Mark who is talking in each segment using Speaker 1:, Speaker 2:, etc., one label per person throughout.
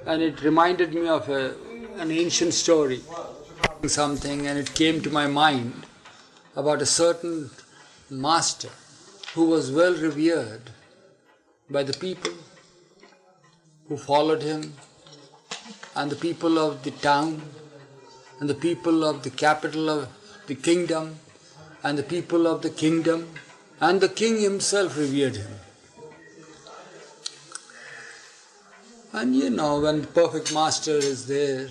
Speaker 1: And it reminded me of an ancient story, something, and it came to my mind about a certain master who was well revered by the people who followed him, and the people of the town, and the people of the capital of the kingdom, and the people of the kingdom, and the king himself revered him. And you know, when the perfect master is there,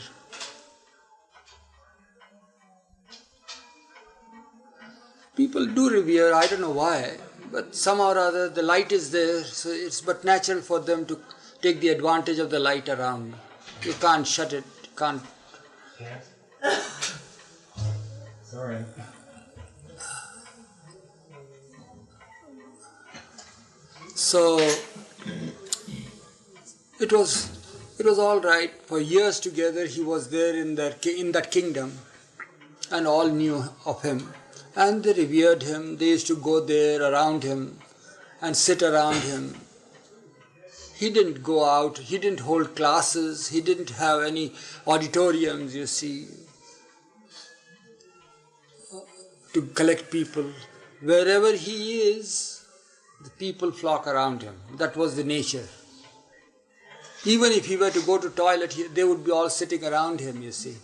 Speaker 1: people do revere, I don't know why, but somehow or other the light is there, so it's but natural for them to take the advantage of the light around. You can't shut it, you can't.
Speaker 2: Sorry.
Speaker 1: So it was all right. For years together he was there in that kingdom, and all knew of him. And they revered him. They used to go there around him and sit around him. He didn't go out, he didn't hold classes, he didn't have any auditoriums, you see, to collect people. Wherever he is, the people flock around him. That was the nature. Even if he were to go to toilet, they would be all sitting around him, you see,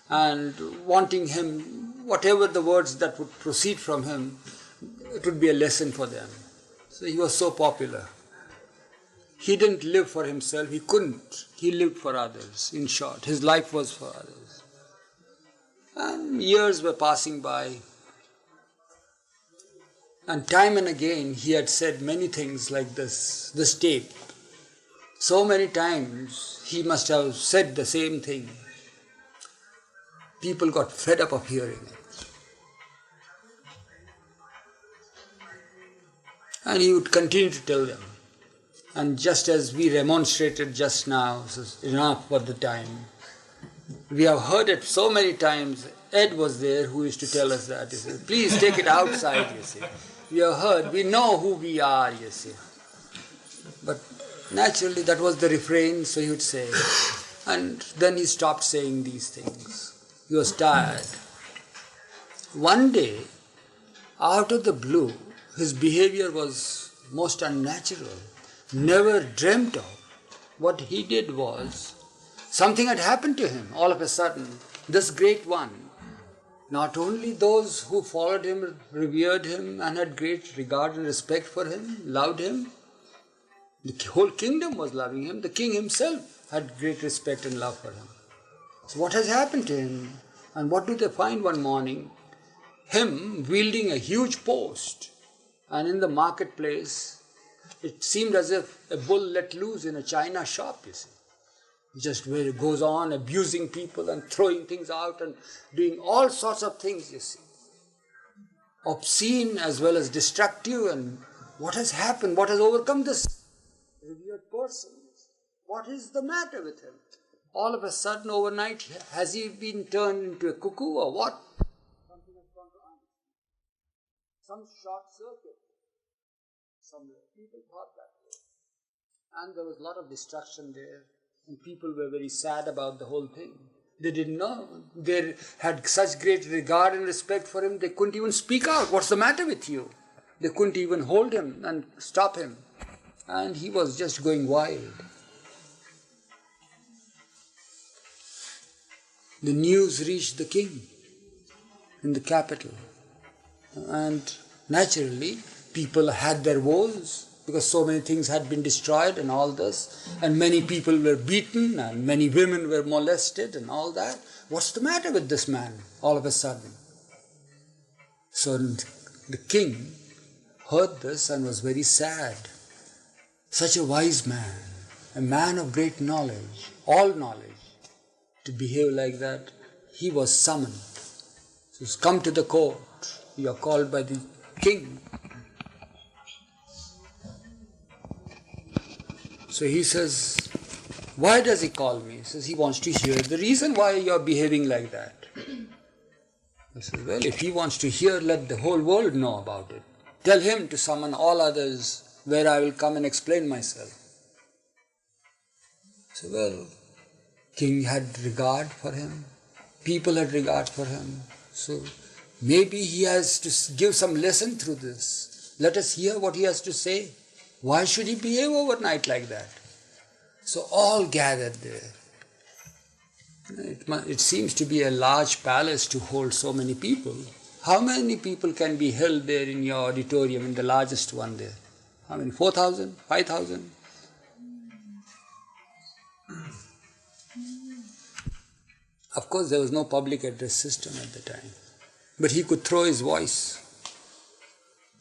Speaker 1: and wanting him, whatever the words that would proceed from him, it would be a lesson for them. So he was so popular. He didn't live for himself, he couldn't. He lived for others, in short. His life was for others. And years were passing by. And time and again he had said many things like this tape. So many times he must have said the same thing. People got fed up of hearing it. And he would continue to tell them. And just as we remonstrated just now, enough for the time, we have heard it so many times. Ed was there who used to tell us that. He said, please take it outside, you see. We have heard, we know who we are, you see. But naturally that was the refrain, so he would say. And then he stopped saying these things. He was tired. One day, out of the blue, his behavior was most unnatural. Never dreamt of. What he did was, something had happened to him all of a sudden. This great one, not only those who followed him, revered him and had great regard and respect for him, loved him, the whole kingdom was loving him. The king himself had great respect and love for him. So what has happened to him? And what do they find one morning? Him wielding a huge post, and in the marketplace, it seemed as if a bull let loose in a china shop, you see. Just where it goes on abusing people and throwing things out and doing all sorts of things, you see. Obscene as well as destructive. And what has happened? What has overcome this revered person? What is the matter with him? All of a sudden, overnight, has he been turned into a cuckoo or what? Something has gone wrong. Some short circuit. Somewhere. People thought that way. And there was a lot of destruction there. And people were very sad about the whole thing. They didn't know. They had such great regard and respect for him, they couldn't even speak out. What's the matter with you? They couldn't even hold him and stop him. And he was just going wild. The news reached the king in the capital. And naturally, people had their woes because so many things had been destroyed and all this. And many people were beaten and many women were molested and all that. What's the matter with this man all of a sudden? So the king heard this and was very sad. Such a wise man, a man of great knowledge, all knowledge, to behave like that. He was summoned. So come to the court. You are called by the king. So he says, why does he call me? He says he wants to hear the reason why you are behaving like that. I says, well, if he wants to hear, let the whole world know about it. Tell him to summon all others where I will come and explain myself. So, well, king had regard for him, people had regard for him. So maybe he has to give some lesson through this. Let us hear what he has to say. Why should he behave overnight like that? So all gathered there. It seems to be a large palace to hold so many people. How many people can be held there in your auditorium, in the largest one there? How many? 4,000? 5,000? Of course, there was no public address system at the time, but he could throw his voice.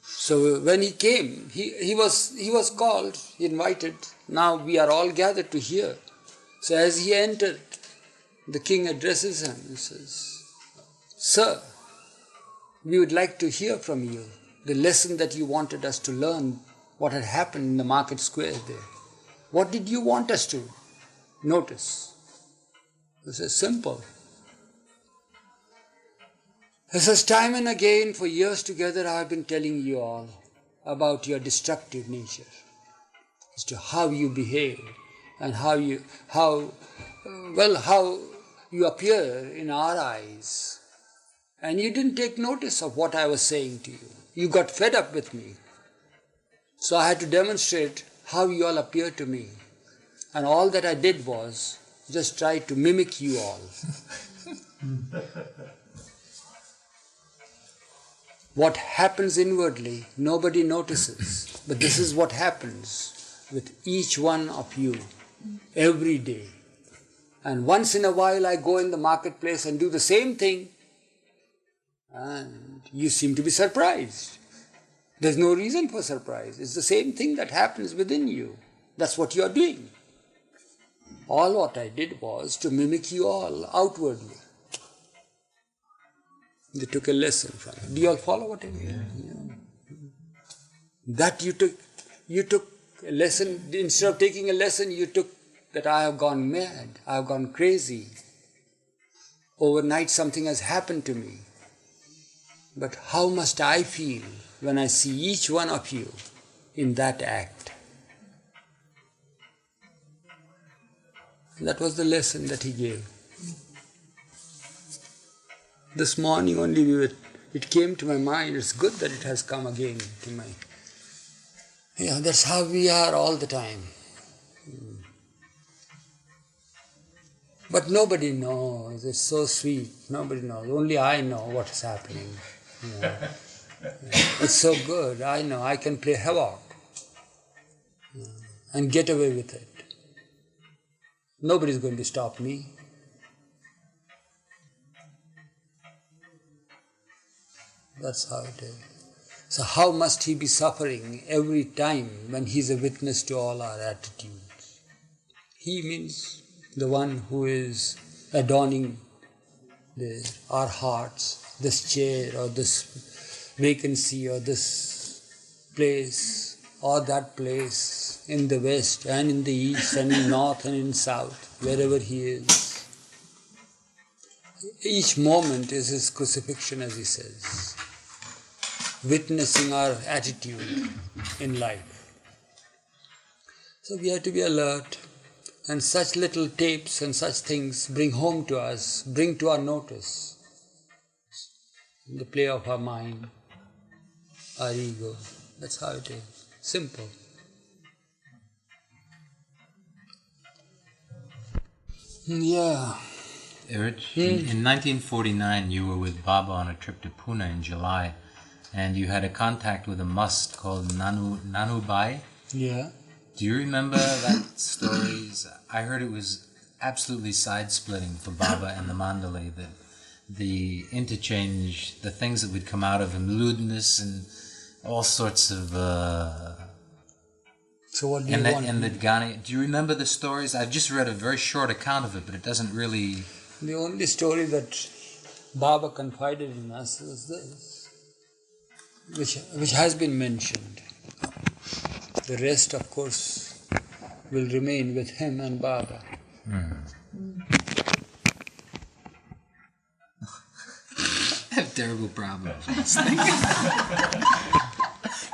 Speaker 1: So when he came, he was called, invited. Now we are all gathered to hear. So as he entered, the king addresses him and says, "Sir, we would like to hear from you the lesson that you wanted us to learn, what had happened in the market square there. What did you want us to notice?" This is simple. He says, "Time and again, for years together, I have been telling you all about your destructive nature, as to how you behave and how you appear in our eyes. And you didn't take notice of what I was saying to you. You got fed up with me. So I had to demonstrate how you all appear to me. And all that I did was just try to mimic you all." What happens inwardly, nobody notices. But this is what happens with each one of you every day. And once in a while I go in the marketplace and do the same thing, and you seem to be surprised. There's no reason for surprise. It's the same thing that happens within you. That's what you are doing. All what I did was to mimic you all outwardly. They took a lesson from it. Do you all follow what I mean? Yeah. That you took a lesson, instead of taking a lesson, you took that I have gone mad, I have gone crazy. Overnight something has happened to me. But how must I feel when I see each one of you in that act? That was the lesson that he gave. This morning only it came to my mind. It's good that it has come again to my... Yeah, that's how we are all the time. But nobody knows. It's so sweet. Nobody knows. Only I know what is happening. Yeah. It's so good. I know. I can play havoc and get away with it. Nobody's going to stop me. That's how it is. So how must he be suffering every time when he's a witness to all our attitudes? He means the one who is adorning our hearts, this chair or this vacancy or this place or that place in the west and in the east and in north and in south, wherever he is. Each moment is his crucifixion, as he says, witnessing our attitude in life. So we have to be alert, and such little tapes and such things bring home to us, bring to our notice the play of our mind, our ego. That's how it is. Simple. Yeah.
Speaker 3: Iraj, in 1949 you were with Baba on a trip to Pune in July, and you had a contact with a must called Nanubai.
Speaker 1: Yeah.
Speaker 3: Do you remember that story? I heard it was absolutely side-splitting for Baba and the Mandalay, the interchange, the things that would come out of him, lewdness and all sorts of...
Speaker 1: So what do you want?
Speaker 3: And the Ghani. Do you remember the stories? I've just read a very short account of it, but it doesn't really...
Speaker 1: The only story that Baba confided in us was this, which has been mentioned. The rest, of course, will remain with him and Baba.
Speaker 3: I have terrible problems with this thing.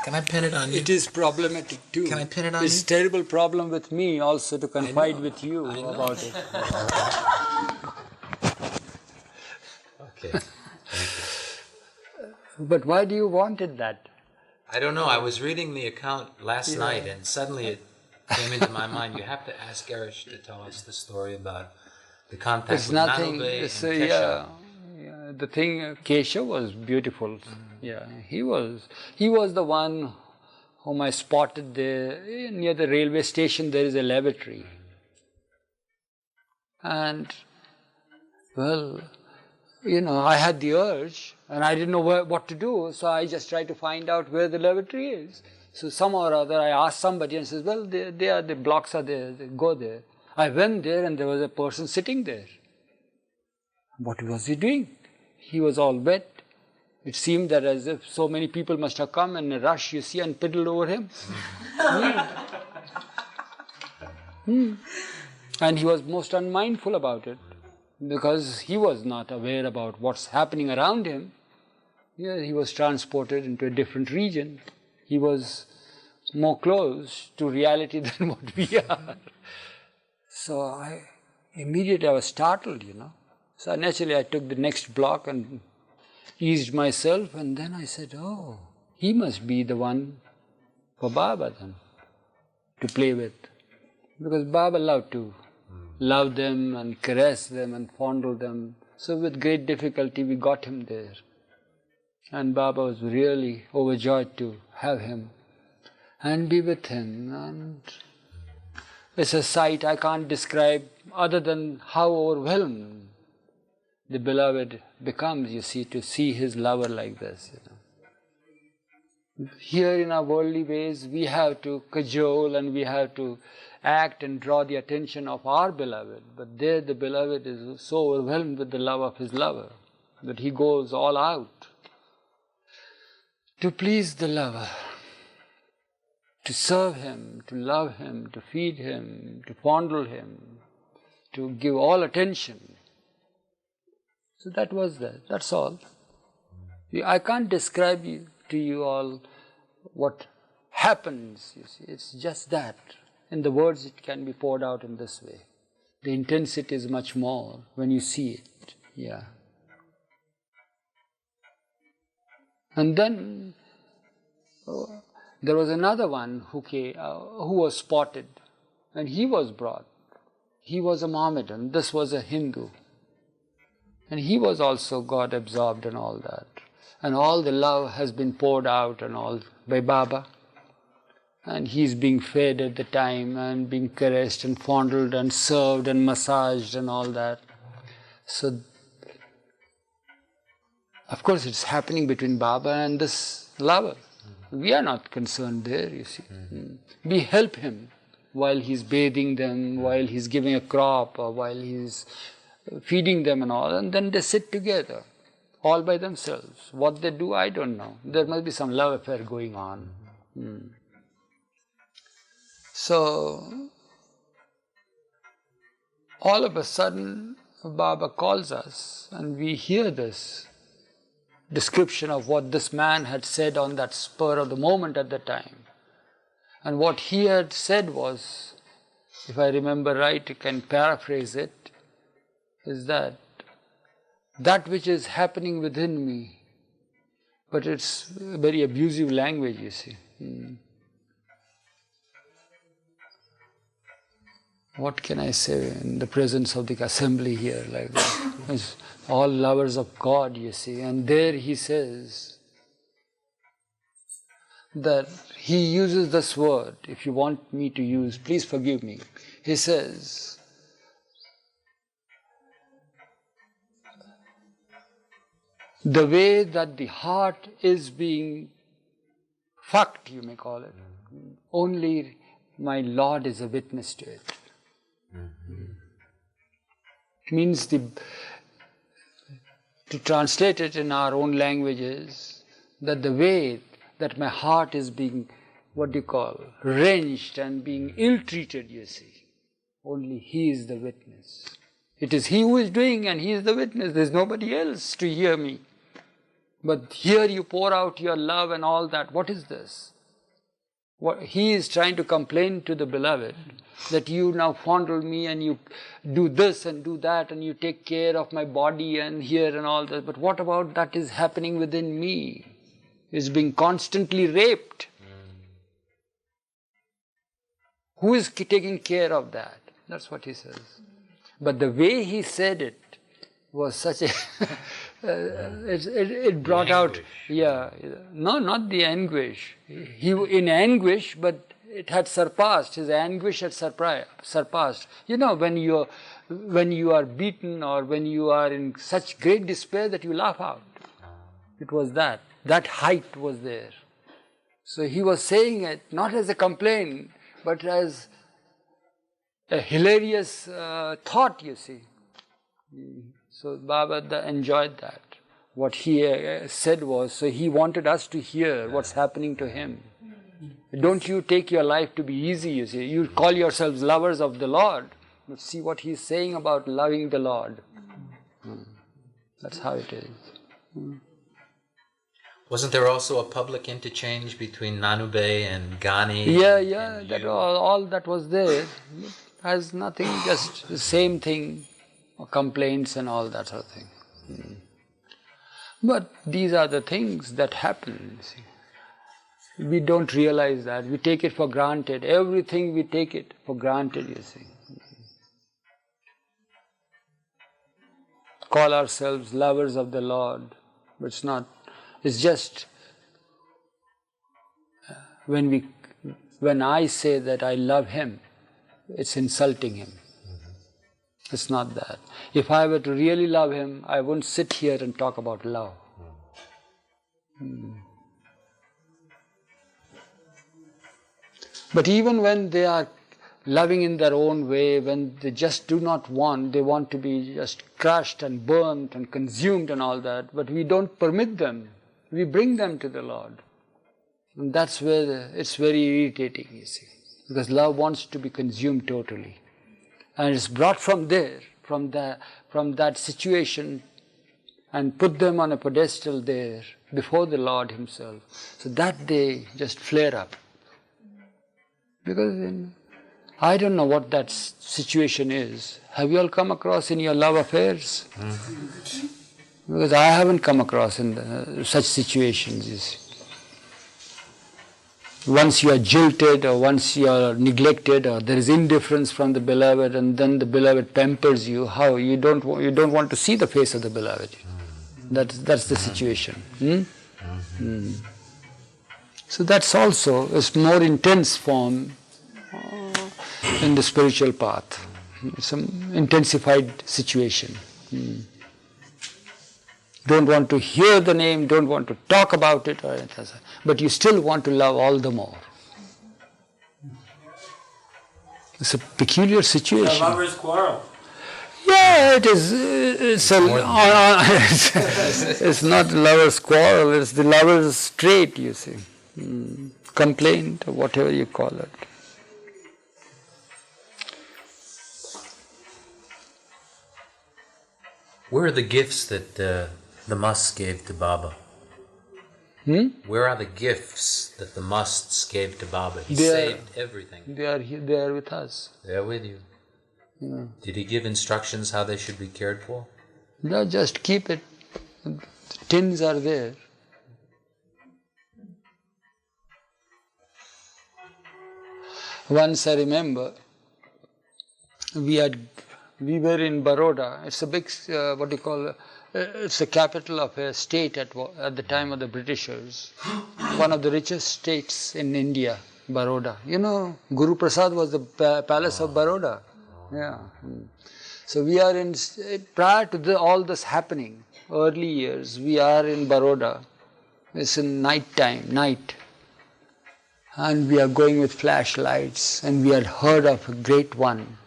Speaker 3: Can I pin it on you?
Speaker 1: It is problematic too.
Speaker 3: Can I pin it on
Speaker 1: It's
Speaker 3: you?
Speaker 1: terrible problem with me also to confide
Speaker 3: know.
Speaker 1: with you
Speaker 3: I know.
Speaker 1: about it.
Speaker 3: Okay.
Speaker 1: But why do you wanted that?
Speaker 3: I don't know. I was reading the account last night, and suddenly it came into my mind. You have to ask Garish to tell us the story about the contact
Speaker 1: It's
Speaker 3: with
Speaker 1: nothing.
Speaker 3: Manubhai
Speaker 1: It's,
Speaker 3: and Kesha.
Speaker 1: the thing, Kesha was beautiful. Yeah, he was the one whom I spotted there near the railway station. There is a lavatory, and well, I had the urge, and I didn't know what to do, so I just tried to find out where the lavatory is. So somehow or other, I asked somebody, and says, "Well, the blocks are there. Go there." I went there, and there was a person sitting there. What was he doing? He was all wet. It seemed that as if so many people must have come in a rush, you see, and piddled over him. And he was most unmindful about it, because he was not aware about what's happening around him. Yeah, he was transported into a different region. He was more close to reality than what we are. So immediately I was startled, So naturally I took the next block and eased myself, and then I said, oh, he must be the one for Baba then, to play with. Because Baba loved to love them and caress them and fondle them. So with great difficulty we got him there. And Baba was really overjoyed to have him and be with him. And it's a sight I can't describe other than how overwhelmed the beloved becomes, you see, to see his lover like this. Here in our worldly ways, we have to cajole and we have to act and draw the attention of our beloved. But there the beloved is so overwhelmed with the love of his lover that he goes all out to please the lover, to serve him, to love him, to feed him, to fondle him, to give all attention. So that was that. That's all. I can't describe to you all what happens, you see. It's just that. In the words it can be poured out in this way. The intensity is much more when you see it. Yeah. And then there was another one who was spotted, and he was brought. He was a Mohammedan, this was a Hindu. And he was also God absorbed and all that. And all the love has been poured out and all by Baba. And he's being fed at the time and being caressed and fondled and served and massaged and all that. So, of course, it's happening between Baba and this lover. We are not concerned there, you see. We help him while he's bathing them, while he's giving a crop, or while he's feeding them and all, and then they sit together, all by themselves. What they do, I don't know. There must be some love affair going on. So, all of a sudden, Baba calls us, and we hear this description of what this man had said on that spur of the moment at the time. And what he had said was, if I remember right, I can paraphrase it, is that which is happening within me, but it's very abusive language, you see. What can I say in the presence of the assembly here like that? It's all lovers of God, you see. And there he says that he uses this word, if you want me to use, please forgive me. He says, the way that the heart is being fucked, you may call it, only my Lord is a witness to it. Means to translate it in our own languages, that the way that my heart is being, wrenched and being ill-treated, you see, only He is the witness. It is He who is doing and He is the witness. There is nobody else to hear me. But here you pour out your love and all that. What is this? What he is trying to complain to the beloved, that you now fondle me and you do this and do that and you take care of my body and here and all that. But what about that is happening within me? Is being constantly raped. Who is taking care of that? That's what he says. But the way he said it was such a it brought out, no, not the anguish. He in anguish, but it had surpassed. His anguish had surpassed. You know, when you are beaten or when you are in such great despair that you laugh out. It was that. That height was there. So he was saying it not as a complaint, but as a hilarious thought, you see. So Baba enjoyed that. What he said was, so he wanted us to hear what's happening to him. Don't you take your life to be easy, you see. You call yourselves lovers of the Lord, but see what he's saying about loving the Lord. That's how it is.
Speaker 3: Wasn't there also a public interchange between Nanube and Ghani?
Speaker 1: Yeah, that all that was there. It has nothing, just the same thing, complaints and all that sort of thing. But these are the things that happen, you see. We don't realize that. We take it for granted. Everything we take it for granted, you see. Call ourselves lovers of the Lord, but it's not. It's just when I say that I love Him, it's insulting Him. It's not that. If I were to really love Him, I wouldn't sit here and talk about love. But even when they are loving in their own way, when they just do not want, they want to be just crushed and burnt and consumed and all that, but we don't permit them. We bring them to the Lord. And that's where it's very irritating, you see. Because love wants to be consumed totally. And it's brought from there, from that situation, and put them on a pedestal there, before the Lord Himself. So that they just flare up. Because I don't know what that situation is. Have you all come across in your love affairs? Because I haven't come across in such situations, you see. Once you are jilted or once you are neglected or there is indifference from the beloved and then the beloved pampers you, how? You don't want to see the face of the beloved. That's the situation. So that's also a more intense form in the spiritual path. It's an intensified situation. Don't want to hear the name, don't want to talk about it, or anything, but you still want to love all the more. It's a peculiar situation.
Speaker 2: A lover's quarrel.
Speaker 1: Yeah, it is. It's not lover's quarrel, it's the lover's trait, you see. Complaint, or whatever you call it.
Speaker 3: Where are the gifts that the musts gave to Baba? Where are the gifts that the musts gave to Baba? He saved everything.
Speaker 1: They are with us.
Speaker 3: They are with you. Did he give instructions how they should be cared for?
Speaker 1: No, just keep it. The tins are there. Once I remember, we were in Baroda. It's a big, it's the capital of a state at the time of the Britishers. One of the richest states in India, Baroda. You know, Guru Prasad was the palace of Baroda. Yeah. So we are in, prior to all this happening, early years, we are in Baroda. It's in night. And we are going with flashlights and we had heard of a great one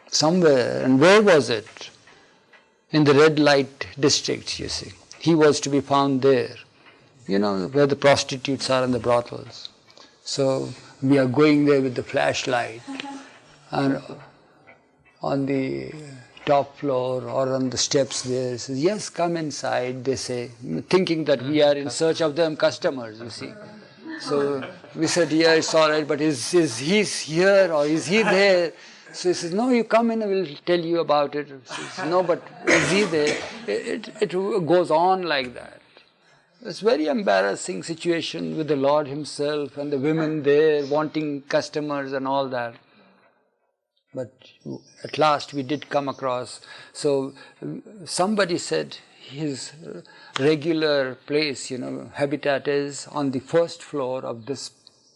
Speaker 1: somewhere. And where was it? In the red light districts, you see. He was to be found there, you know, where the prostitutes are and the brothels. So we are going there with the flashlight, and on the top floor or on the steps there, says, yes, come inside, they say, thinking that we are in search of them customers, you see. So we said, yeah, it's all right, but is he here or is he there? So he says, no, you come in and we'll tell you about it. Says, no, but is he there? It goes on like that. It's very embarrassing situation with the Lord himself and the women there wanting customers and all that. But at last we did come across. So somebody said his regular place, habitat is on the first floor of this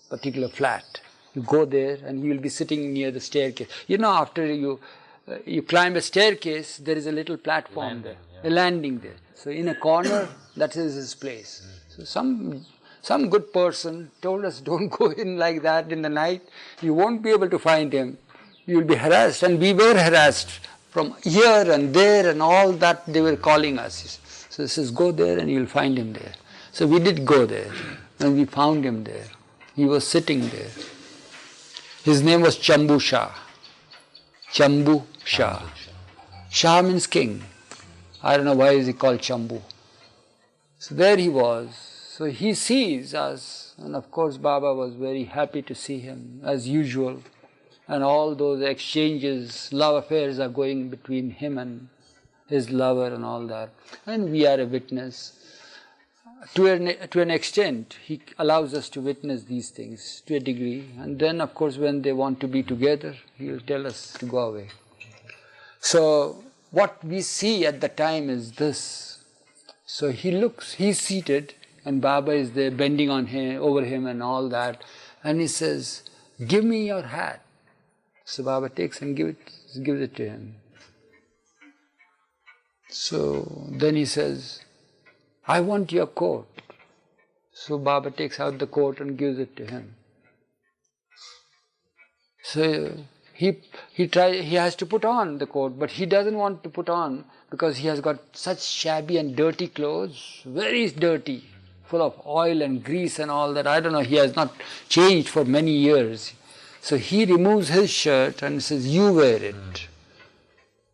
Speaker 1: particular flat. You go there and you will be sitting near the staircase. After you climb a staircase, there is a little platform there, a landing there. So in a corner, that is his place. So some good person told us, don't go in like that in the night. You won't be able to find him. You will be harassed, and we were harassed from here and there and all that they were calling us. So he says, go there and you'll find him there. So we did go there and we found him there. He was sitting there. His name was Chambu Shah. Chambu Shah. Shah means king. I don't know why is he called Chambu. So there he was. So he sees us, and of course Baba was very happy to see him as usual. And all those exchanges, love affairs are going between him and his lover and all that. And we are a witness. To an extent, he allows us to witness these things to a degree. And then, of course, when they want to be together, he will tell us to go away. So what we see at the time is this. So he's seated, and Baba is there bending over him and all that. And he says, give me your hat. So Baba takes and gives it to him. So then he says, I want your coat. So Baba takes out the coat and gives it to him. So he has to put on the coat, but he doesn't want to put on because he has got such shabby and dirty clothes, very dirty, full of oil and grease and all that. I don't know, he has not changed for many years. So he removes his shirt and says, you wear it.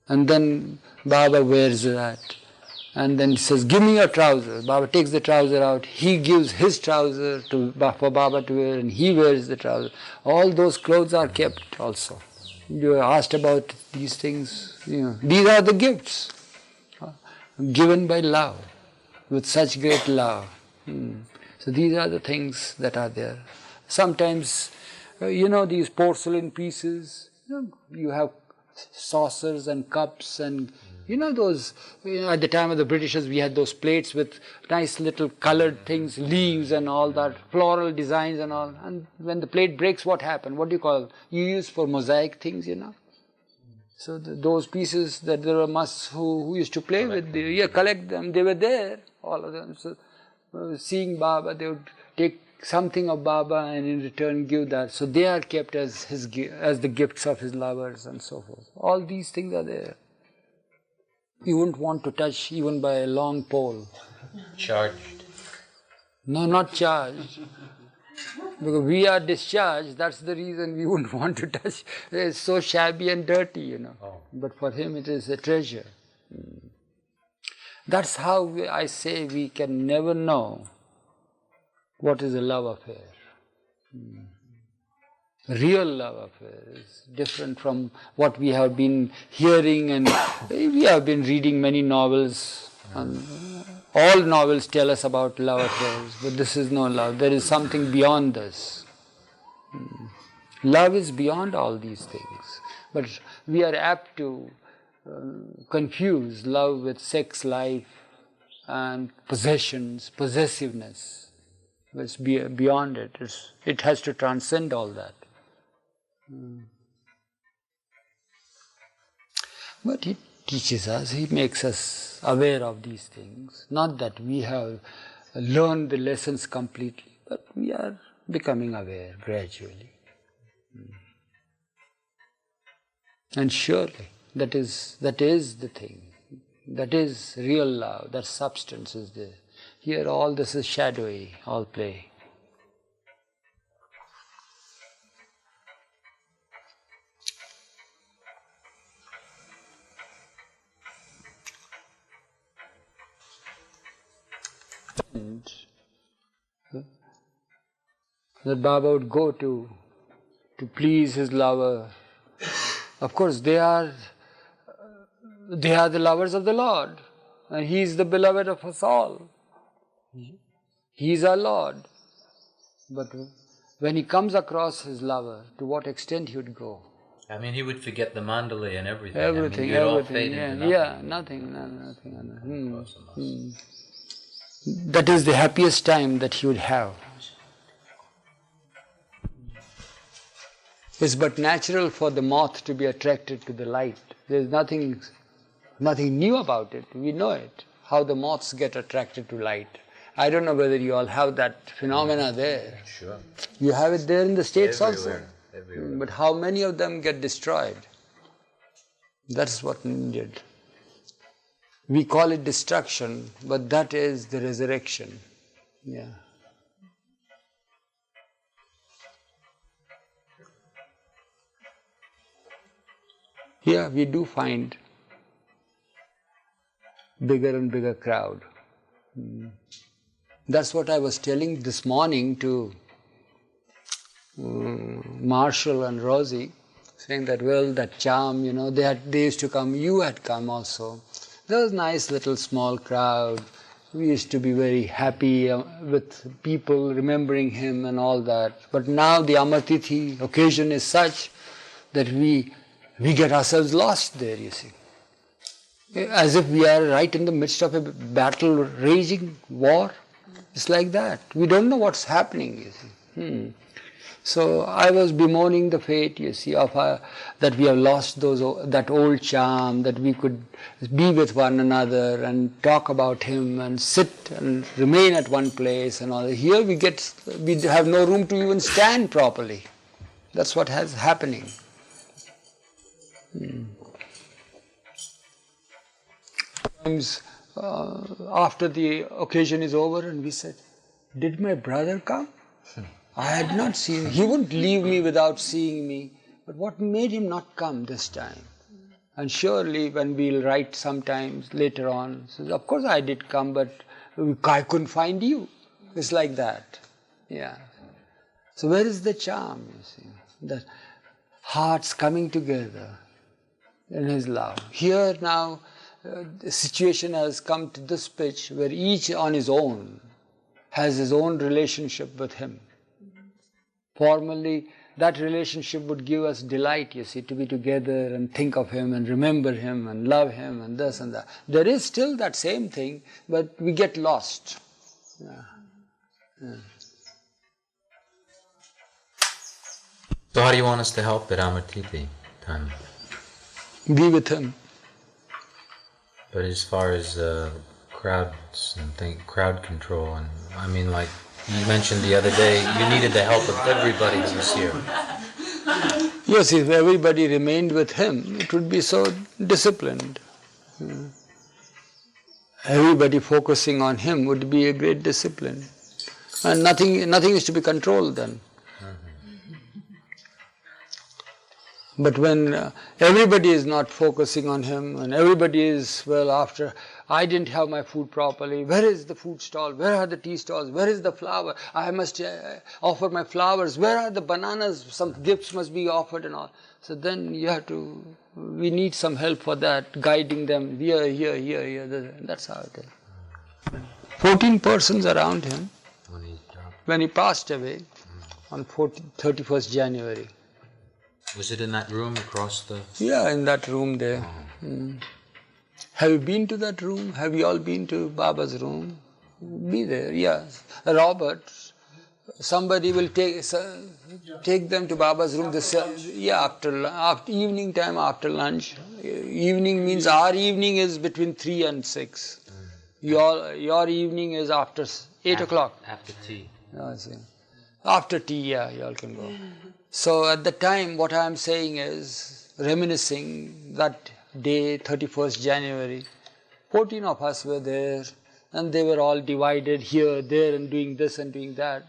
Speaker 1: And then Baba wears that. And then he says, give me your trousers. Baba takes the trouser out. He gives his trouser for Baba to wear, and he wears the trouser. All those clothes are kept also. You asked about these things. These are the gifts given by love, with such great love. So these are the things that are there. Sometimes, these porcelain pieces, you have saucers and cups and those, at the time of the Britishers we had those plates with nice little colored things, leaves and all that, floral designs and all. And when the plate breaks, what happened? What do you call? You use for mosaic things, So those pieces that there were masks who used to play with, collect them. They were there, all of them. So seeing Baba, they would take something of Baba and in return give that. So they are kept as the gifts of his lovers and so forth. All these things are there. You wouldn't want to touch even by a long pole.
Speaker 3: Charged.
Speaker 1: No, not charged. Because we are discharged, that's the reason we wouldn't want to touch. It's so shabby and dirty, But for him it is a treasure. That's how I say we can never know what is a love affair. Real love affair is different from what we have been hearing, and we have been reading many novels, and all novels tell us about love affairs, but this is no love. There is something beyond this. Love is beyond all these things, but we are apt to confuse love with sex life and possessions, possessiveness. It's beyond it. It has to transcend all that. But he teaches us, he makes us aware of these things. Not that we have learned the lessons completely, but we are becoming aware gradually. And surely that is the thing. That is real love, that substance is there. Here all this is shadowy, all play. And that Baba would go to please his lover. Of course, they are the lovers of the Lord, and He is the beloved of us all. He is our Lord. But when he comes across his lover, to what extent he would go?
Speaker 3: I mean, he would forget the mandalay and everything.
Speaker 1: Everything,
Speaker 3: I mean, you'd
Speaker 1: everything.
Speaker 3: all fade into
Speaker 1: Nothing. That is the happiest time that he would have. It's but natural for the moth to be attracted to the light. There's nothing new about it. We know it, how the moths get attracted to light. I don't know whether you all have that phenomena there.
Speaker 3: Sure.
Speaker 1: You have it there in the States
Speaker 3: Everywhere.
Speaker 1: also.
Speaker 3: Everywhere.
Speaker 1: But how many of them get destroyed? That's what needed. We call it destruction, but that is the resurrection. Yeah. Here we do find bigger and bigger crowd. That's what I was telling this morning to Marshall and Rosie, saying that, well, that charm, they used to come, you had come also. There was a nice little small crowd. We used to be very happy with people remembering him and all that. But now the Amar Tithi occasion is such that we get ourselves lost there, you see. As if we are right in the midst of a battle, raging war. It's like that. We don't know what's happening, you see. So I was bemoaning the fate, you see, of that we have lost that old charm, that we could be with one another and talk about him and sit and remain at one place and all. Here we have no room to even stand properly. That's what is happening. Sometimes after the occasion is over and we said, did my brother come? I had not seen him. He wouldn't leave me without seeing me. But what made him not come this time? And surely when we'll write sometimes later on, says, of course I did come, but I couldn't find you. It's like that. Yeah. So where is the charm, you see? The hearts coming together in his love. Here now, the situation has come to this pitch where each on his own has his own relationship with him. Formerly, that relationship would give us delight, you see, to be together and think of him and remember him and love him and this and that. There is still that same thing, but we get lost.
Speaker 3: So how do you want us to help at Amar Tithi time?
Speaker 1: Be with him.
Speaker 3: But as far as crowds and crowd control, and I mean, like you mentioned the other day, you needed the help of everybody that was here.
Speaker 1: Yes, if everybody remained with him, it would be so disciplined. Everybody focusing on him would be a great discipline. And nothing is to be controlled then. But when everybody is not focusing on him and everybody is, well, after I didn't have my food properly, where is the food stall, where are the tea stalls, where is the flower, I must offer my flowers, where are the bananas, some gifts must be offered and all. So then we need some help for that, guiding them here, that's how it is. 14 persons around him when he passed away on 31st January.
Speaker 3: Was it in that room across the...
Speaker 1: Yeah, in that room there. Have you been to that room? Have you all been to Baba's room? Be there, yes. Robert, somebody will take them to Baba's room after evening time, after lunch. Evening means our evening is between 3 and 6. Your evening is after 8 o'clock.
Speaker 3: After tea.
Speaker 1: After tea, yeah, you all can go. So at the time, what I am saying is, reminiscing that day, 31st January, 14 of us were there, and they were all divided here, there, and doing this and doing that.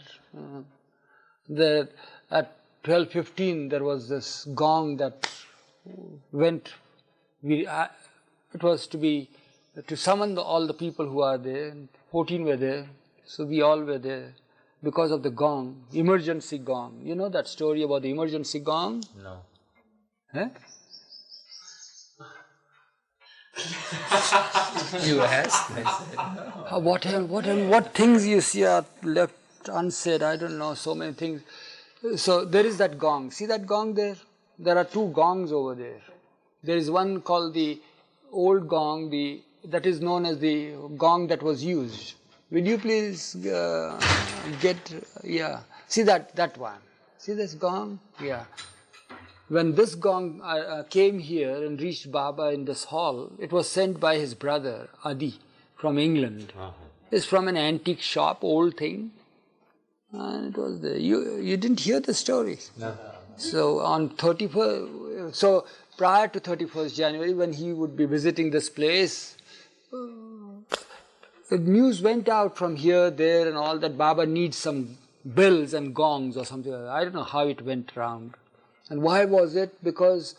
Speaker 1: At 12:15, there was this gong that went. It was to summon all the people who are there. 14 were there, so we all were there. because of the gong, emergency gong. You know that story about the emergency gong?
Speaker 3: No.
Speaker 1: Eh?
Speaker 3: You asked, I said no.
Speaker 1: What things you see are left unsaid? I don't know, so many things. So there is that gong. See that gong there? There are two gongs over there. There is one called the old gong, that is known as the gong that was used. Will you please see that one. See this gong? Yeah. When this gong came here and reached Baba in this hall, it was sent by his brother, Adi, from England. It's from an antique shop, old thing. And it was there. You didn't hear the story?
Speaker 3: No.
Speaker 1: So on 31st, so prior to 31st January, when he would be visiting this place, the news went out from here, there and all that Baba needs some bells and gongs or something like that. I don't know how it went round. And why was it? Because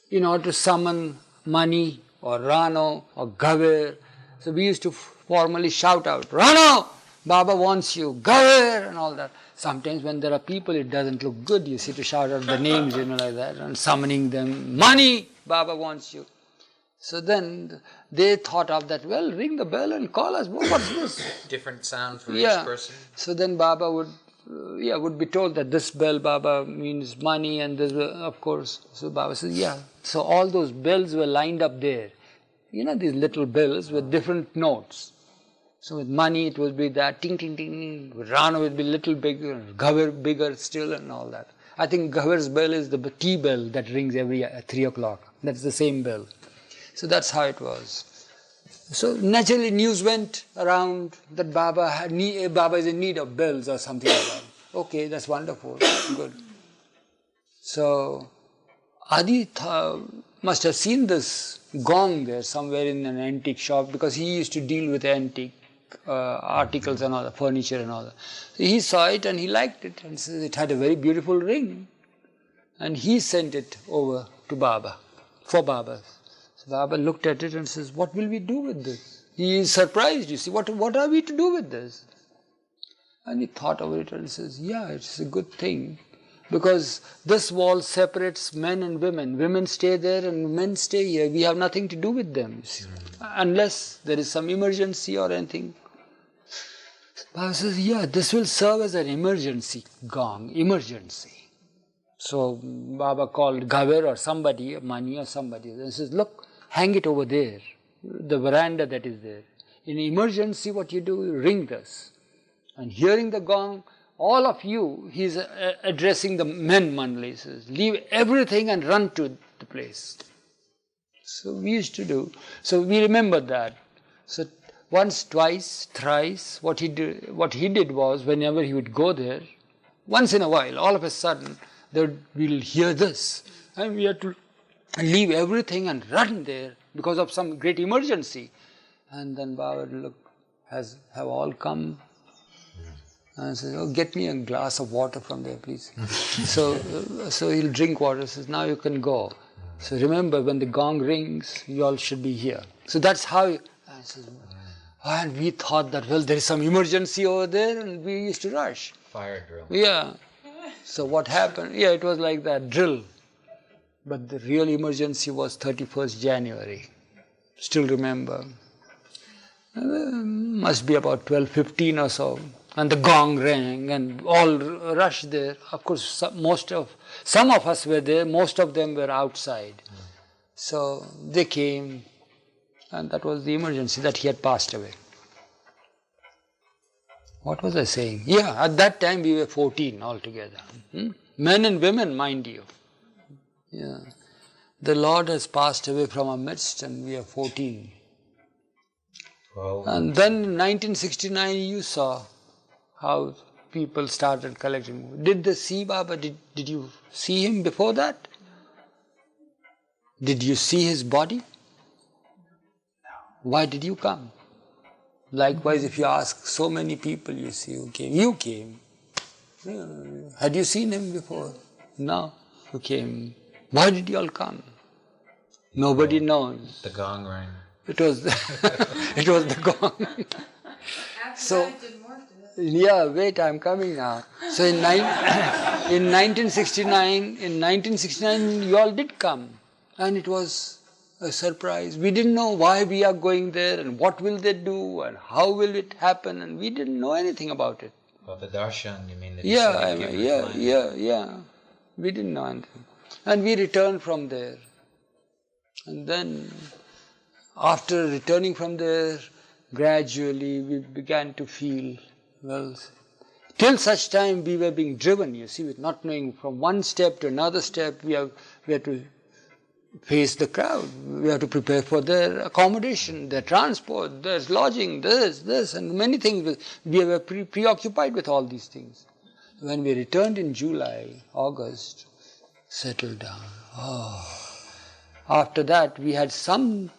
Speaker 1: in order to summon Mani or Rano or Gavir, so we used to formally shout out, Rano! Baba wants you, Gavir! And all that. Sometimes when there are people, it doesn't look good. You see to shout out the names, like that, and summoning them. Mani! Baba wants you. So then they thought of that, well, ring the bell and call us. What's this?
Speaker 3: Different sound for each person?
Speaker 1: So then Baba would be told that this bell, Baba, means money, and this, of course. So Baba says, yeah. So all those bells were lined up there. You know, these little bells with different notes. So with money, it would be that, ting, ting, ting. With Rana, it would be little bigger, Gavir bigger still, and all that. I think Gavir's bell is the tea bell that rings every 3 o'clock. That's the same bell. So that's how it was. So naturally news went around that Baba is in need of bells or something like that. Okay, that's wonderful, good. So Adi must have seen this gong there somewhere in an antique shop, because he used to deal with antique articles and all the furniture and all that. So he saw it and he liked it, and says it had a very beautiful ring. And he sent it over to Baba, for Baba. So Baba looked at it and says, what will we do with this? He is surprised, you see, what are we to do with this? And he thought over it and says, yeah, it's a good thing, because this wall separates men and women. Women stay there and men stay here. We have nothing to do with them, you see, unless there is some emergency or anything. Baba says, yeah, this will serve as an emergency gong, emergency. So Baba called Gavir or somebody, Mani or somebody, and says, look, hang it over there, the veranda that is there. In emergency, what you do, you ring this. And hearing the gong, all of you, he's addressing the men Mandali, says, leave everything and run to the place. So we used to do. So we remembered that. So once, twice, thrice, what he did was, whenever he would go there, once in a while, all of a sudden, we'll hear this. And we had to leave everything and run there because of some great emergency. And then Baba would look, have all come? And says, oh, get me a glass of water from there, please. So he'll drink water, says, now you can go. So remember, when the gong rings, you all should be here. So that's how, and we thought that, well, there is some emergency over there, and we used to rush.
Speaker 3: Fire drill.
Speaker 1: Yeah. So what happened? Yeah, it was like that, drill. But the real emergency was 31st January. Still remember. Must be about 12:15 or so. And the gong rang and all rushed there. Of course, some of us were there, most of them were outside. So they came, and that was the emergency, that he had passed away. What was I saying? Yeah, at that time we were 14 altogether. Men and women, mind you. Yeah. The Lord has passed away from our midst and we are 14.
Speaker 3: Well,
Speaker 1: And then in 1969 you saw how people started collecting. Did they see Baba? Did you see him before that? Did you see his body? No. Why did you come? Likewise, if you ask so many people you see who came, you came. Had you seen him before? No. You came. Why did you all come? Nobody knows.
Speaker 3: the gong rang.
Speaker 1: It was the gong. So, yeah, wait, I'm coming now. So in 1969, you all did come, and it was a surprise. We didn't know why we are going there, and what will they do, and how will it happen, and we didn't know anything about it.
Speaker 2: About the darshan, you mean? That
Speaker 1: Yeah. We didn't know anything. And we returned from there. And then, after returning from there, gradually we began to feel, well, till such time we were being driven, you see, with not knowing from one step to another step, we had to face the crowd. We have to prepare for their accommodation, their transport, their lodging, this, and many things. We were preoccupied with all these things. When we returned in July, August, settled down. After that, we had some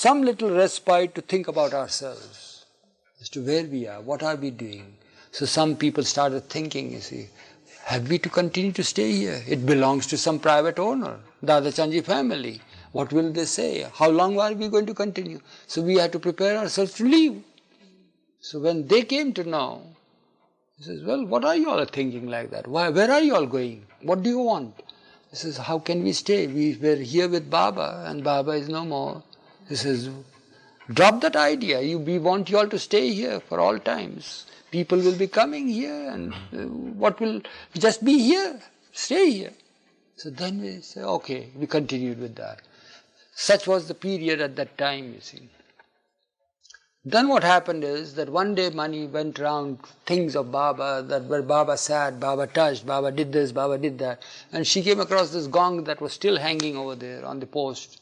Speaker 1: little respite to think about ourselves, as to where we are, what are we doing. So some people started thinking, you see, have we to continue to stay here? It belongs to some private owner, Dada Chanji family. What will they say? How long are we going to continue? So we had to prepare ourselves to leave. So when they came to know, he says, well, what are you all thinking like that? Where are you all going? What do you want? He says, how can we stay? We were here with Baba and Baba is no more. He says, drop that idea. We want you all to stay here for all times. People will be coming here and what will just be here, stay here. So then we say, okay, we continued with that. Such was the period at that time, you see. Then what happened is that one day Mani went around things of Baba, that where Baba sat, Baba touched, Baba did this, Baba did that. And she came across this gong that was still hanging over there on the post.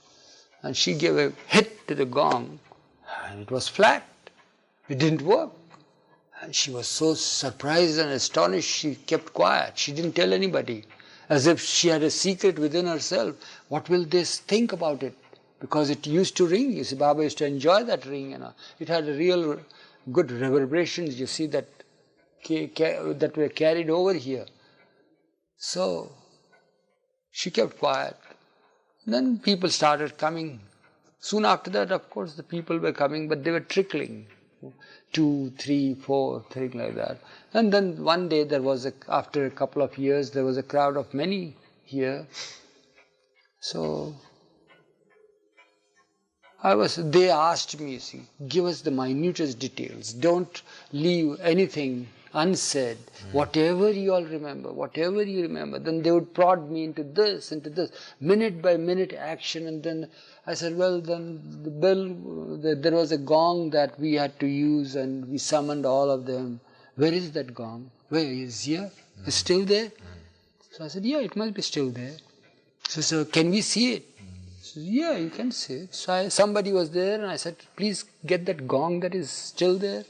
Speaker 1: And she gave a hit to the gong and it was flat. It didn't work. And she was so surprised and astonished, she kept quiet. She didn't tell anybody, as if she had a secret within herself. What will they think about it? Because it used to ring. You see, Baba used to enjoy that ring. It had a real good reverberations, you see, that were carried over here. So, she kept quiet. Then people started coming. Soon after that, of course, the people were coming, but they were trickling. 2, 3, 4, things like that. And then one day after a couple of years, there was a crowd of many here. So, they asked me, see, give us the minutest details. Don't leave anything unsaid. Whatever you all remember, whatever you remember. Then they would prod me into this, minute by minute action. And then I said, well, then the bell, there was a gong that we had to use and we summoned all of them. Where is that gong? Where is here? It's still there? So I said, yeah, it must be still there. So can we see it? He said, yeah, you can see it. So somebody was there and I said, please get that gong that is still there.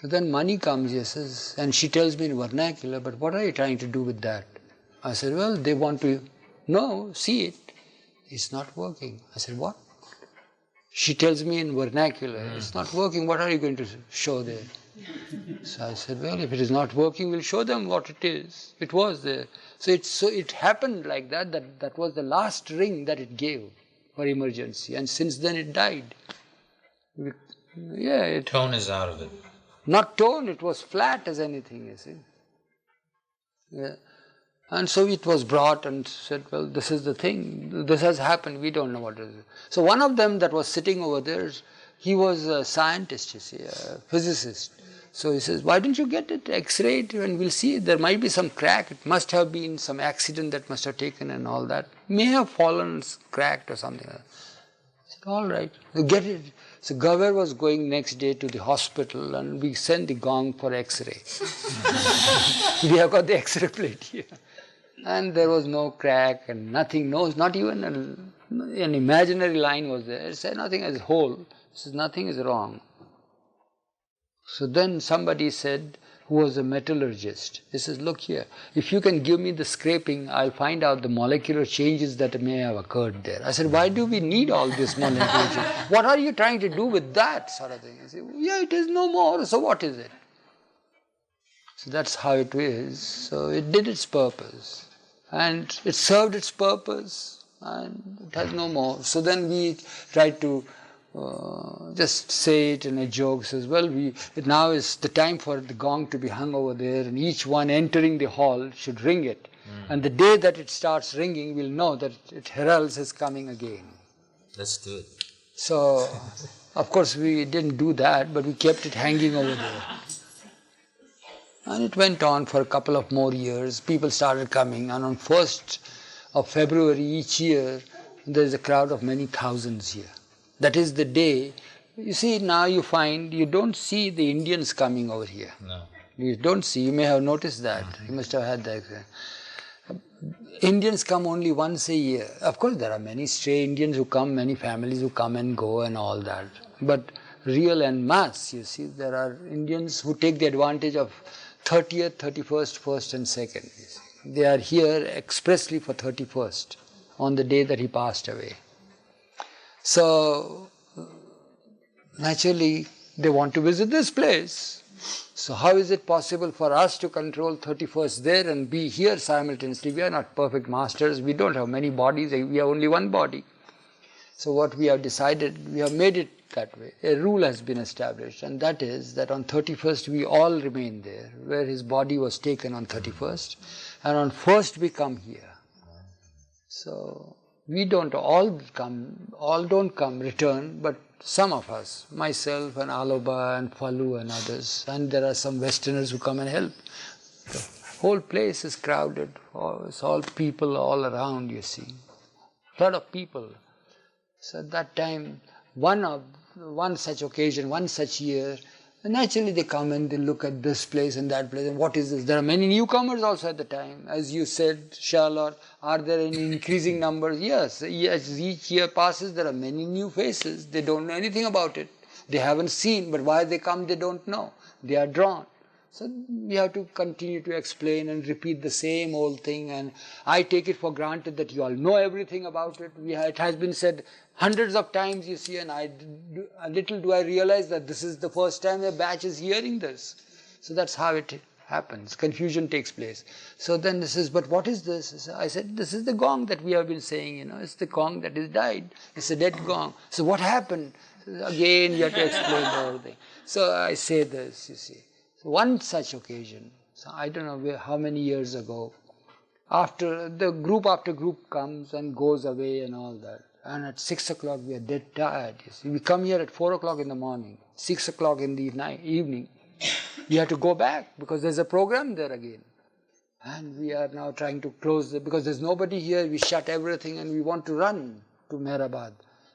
Speaker 1: So then Mani comes, he says, and she tells me in vernacular, but what are you trying to do with that? I said, well, they want to see it. It's not working. I said, what? She tells me in vernacular, it's not working, what are you going to show there? So I said, well, if it is not working, we'll show them what it is. It was there. So it happened like that was the last ring that it gave for emergency. And since then it died.
Speaker 2: Tone is out of it.
Speaker 1: Not tone, it was flat as anything, you see. Yeah. And so it was brought and said, well, this is the thing. This has happened. We don't know what it is. So one of them that was sitting over there, he was a scientist, you see, a physicist. So he says, why don't you get it x-rayed and we'll see. There might be some crack. It must have been some accident that must have taken and all that. May have fallen, cracked or something like that. I said, all right, get it. So Gavar was going next day to the hospital and we sent the gong for x-ray. We have got the x-ray plate here. And there was no crack and nothing, not even an imaginary line was there. It said nothing as whole. It says nothing is wrong. So then somebody said, who was a metallurgist, he says, look here, if you can give me the scraping, I'll find out the molecular changes that may have occurred there. I said, why do we need all this molecular change? What are you trying to do with that sort of thing? He said, yeah, it is no more, so what is it? So that's how it is. So it did its purpose. And it served its purpose and it has no more. So then we tried to just say it in a joke, says, well, now is the time for the gong to be hung over there, and each one entering the hall should ring it. And the day that it starts ringing, we'll know that it heralds his coming again.
Speaker 2: Let's do it.
Speaker 1: So, of course, we didn't do that, but we kept it hanging over there. And it went on for a couple of more years. People started coming, and on 1st of February each year, there is a crowd of many thousands here. That is the day. You see, now you find you don't see the Indians coming over here.
Speaker 2: No.
Speaker 1: You don't see. You may have noticed that. You must have had that. Indians come only once a year. Of course, there are many stray Indians who come, many families who come and go and all that. But real en masse, you see, there are Indians who take the advantage of 30th, 31st, 1st and 2nd. You see. They are here expressly for 31st, on the day that he passed away. So, naturally, they want to visit this place. So how is it possible for us to control 31st there and be here simultaneously? We are not perfect masters. We don't have many bodies. We have only one body. So what we have decided, we have made it that way. A rule has been established, and that is that on 31st we all remain there, where his body was taken on 31st, and on 1st we come here. So we don't all don't come, return, but some of us, myself and Aloba and Falu and others, and there are some Westerners who come and help. The whole place is crowded. It's all people all around, you see. A lot of people. So at that time, one such occasion, one such year, naturally they come and they look at this place and that place, and what is this? There are many newcomers also at the time. As you said, Charlotte, are there any increasing numbers? Yes, as each year passes, there are many new faces. They don't know anything about it. They haven't seen, but why they come, they don't know. They are drawn. So we have to continue to explain and repeat the same old thing, and I take it for granted that you all know everything about it. It has been said hundreds of times, you see, and little do I realize that this is the first time a batch is hearing this. So that's how it happens. Confusion takes place. So then this is, but what is this? I said, this is the gong that we have been saying, it's the gong that has died. It's a dead gong. So what happened? Again, you have to explain the whole thing. So I say this, you see. One such occasion, so I don't know how many years ago, after group comes and goes away and all that, and at 6 o'clock we are dead tired. You see. We come here at 4 o'clock in the morning, 6 o'clock in the evening, we have to go back because there's a program there again. And we are now trying to close it because there's nobody here, we shut everything and we want to run to Mehrabad.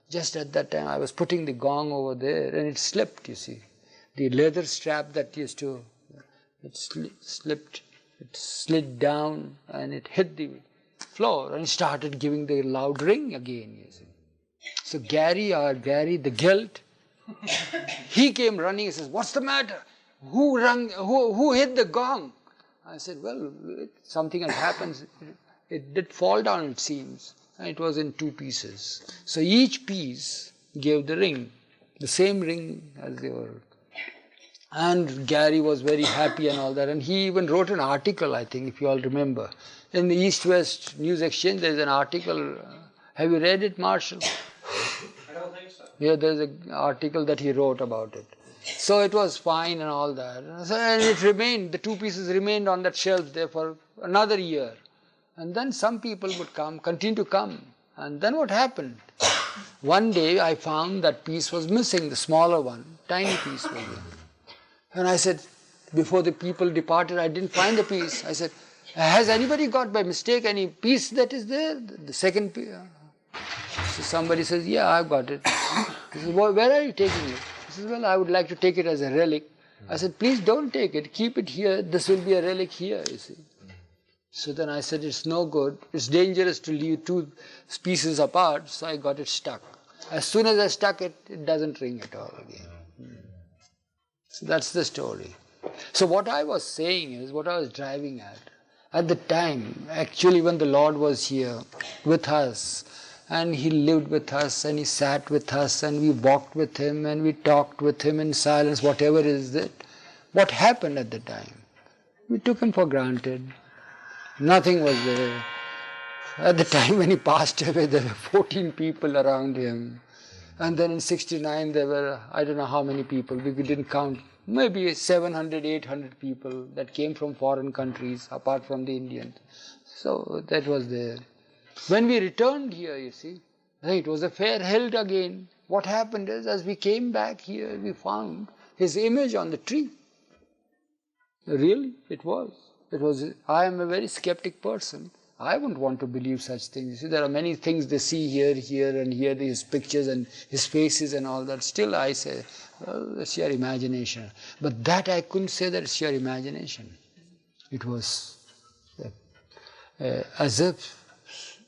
Speaker 1: Just at that time I was putting the gong over there and it slipped, you see. The leather strap that used to, it slipped, it slid down and it hit the floor and started giving the loud ring again, you see. So Gary, the guilt, he came running and says, what's the matter? Who hit the gong? I said, well, something had happened. It did fall down, it seems, and it was in 2 pieces. So each piece gave the ring, the same ring as they were. And Gary was very happy and all that. And he even wrote an article, I think, if you all remember. In the East-West News Exchange, there's an article. Have you read it, Marshall?
Speaker 4: I don't think so.
Speaker 1: Yeah, there's an article that he wrote about it. So it was fine and all that. And it remained, the 2 pieces remained on that shelf there for another year. And then some people would come, continue to come. And then what happened? One day I found that piece was missing, the smaller one, tiny piece was there. And I said, before the people departed, I didn't find the piece. I said, has anybody got by mistake any piece that is there? The second piece. So somebody says, yeah, I've got it. He says, well, where are you taking it? He says, well, I would like to take it as a relic. I said, please don't take it. Keep it here. This will be a relic here, you see. So then I said, it's no good. It's dangerous to leave 2 pieces apart. So I got it stuck. As soon as I stuck it, it doesn't ring at all again. So that's the story. So what I was saying is, what I was driving at the time, actually when the Lord was here with us, and He lived with us, and He sat with us, and we walked with Him, and we talked with Him in silence, whatever is it, what happened at the time? We took Him for granted. Nothing was there. At the time when He passed away, there were 14 people around Him. And then in 69 there were, I don't know how many people, we didn't count, maybe 700, 800 people that came from foreign countries apart from the Indians. So that was there. When we returned here, you see, it was a fair held again. What happened is, as we came back here, we found his image on the tree. Really, it was. I am a very skeptic person. I wouldn't want to believe such things. You see, there are many things they see here, and here, his pictures and his faces and all that. Still, I say, well, it's your imagination. But that I couldn't say that it's your imagination. It was as if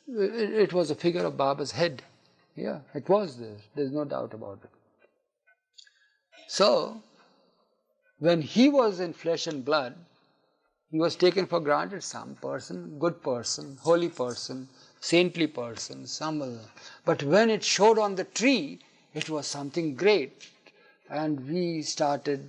Speaker 1: it was a figure of Baba's head. Yeah, it was there. There's no doubt about it. So, when he was in flesh and blood, he was taken for granted some person, good person, holy person, saintly person, some other. But when it showed on the tree, it was something great. And we started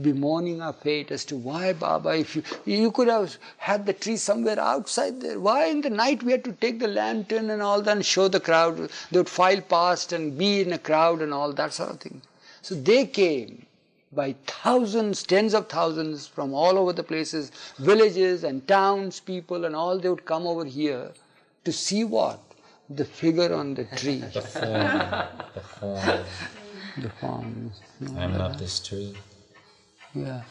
Speaker 1: bemoaning our fate as to why, Baba, if you could have had the tree somewhere outside there. Why in the night we had to take the lantern and all that and show the crowd? They would file past and be in a crowd and all that sort of thing. So they came by thousands, tens of thousands from all over the places, villages and towns, people and all, they would come over here to see what? The figure on the tree.
Speaker 2: The form.
Speaker 1: The form.
Speaker 2: I'm not this tree.
Speaker 1: Yeah.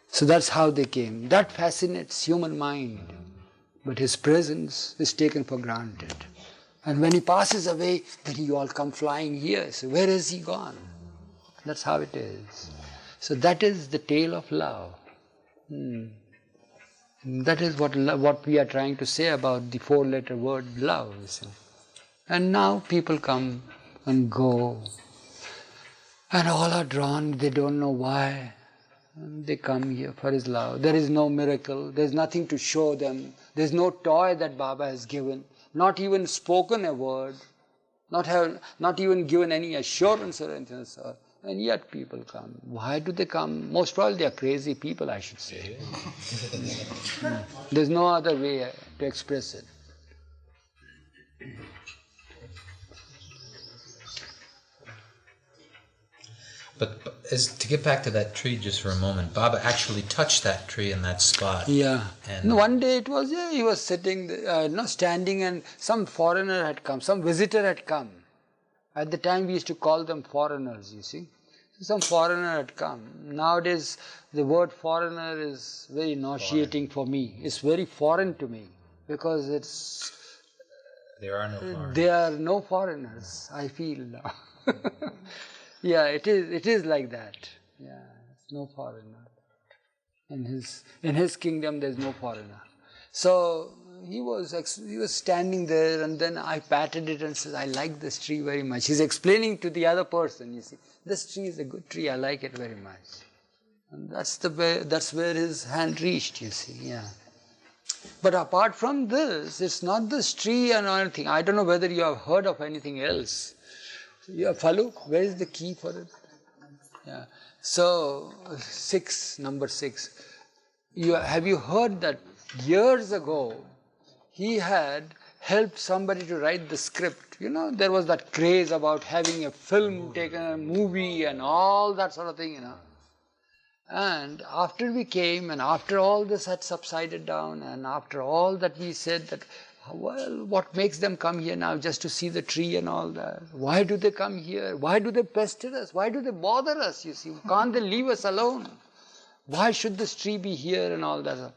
Speaker 1: So that's how they came. That fascinates human mind. But his presence is taken for granted. And when he passes away, then you all come flying here. So where has he gone? That's how it is. So that is the tale of love. That is what we are trying to say about the four-letter word love. You see. And now people come and go. And all are drawn, they don't know why. And they come here for his love. There is no miracle, there is nothing to show them. There is no toy that Baba has given, not even spoken a word, not even given any assurance or anything. And yet people come. Why do they come? Most probably they are crazy people, I should say. There's no other way to express it.
Speaker 2: But to get back to that tree just for a moment, Baba actually touched that tree in that spot.
Speaker 1: Yeah.
Speaker 2: And
Speaker 1: One day it was, he was sitting, standing, and some foreigner had come, some visitor had come. At the time we used to call them foreigners, you see. Some foreigner had come. Nowadays the word foreigner is very nauseating for me. It's very foreign to me because
Speaker 2: there are no foreigners.
Speaker 1: There are no foreigners, I feel now. Yeah, it is like that. Yeah, it's no foreigner. In his kingdom there's no foreigner. So he was standing there, and then I patted it and said, I like this tree very much. He's explaining to the other person, you see, this tree is a good tree, I like it very much. And that's where his hand reached, you see, yeah. But apart from this, it's not this tree and anything. I don't know whether you have heard of anything else. Yeah, Faluk, where is the key for it? Yeah. So, number 6. Have you heard that years ago, he had helped somebody to write the script? You know, there was that craze about having a film taken, a movie and all that sort of thing, you know. And after we came, and after all this had subsided down, and after all that we said that, well, what makes them come here now just to see the tree and all that? Why do they come here? Why do they pester us? Why do they bother us, you see? Can't they leave us alone? Why should this tree be here and all that?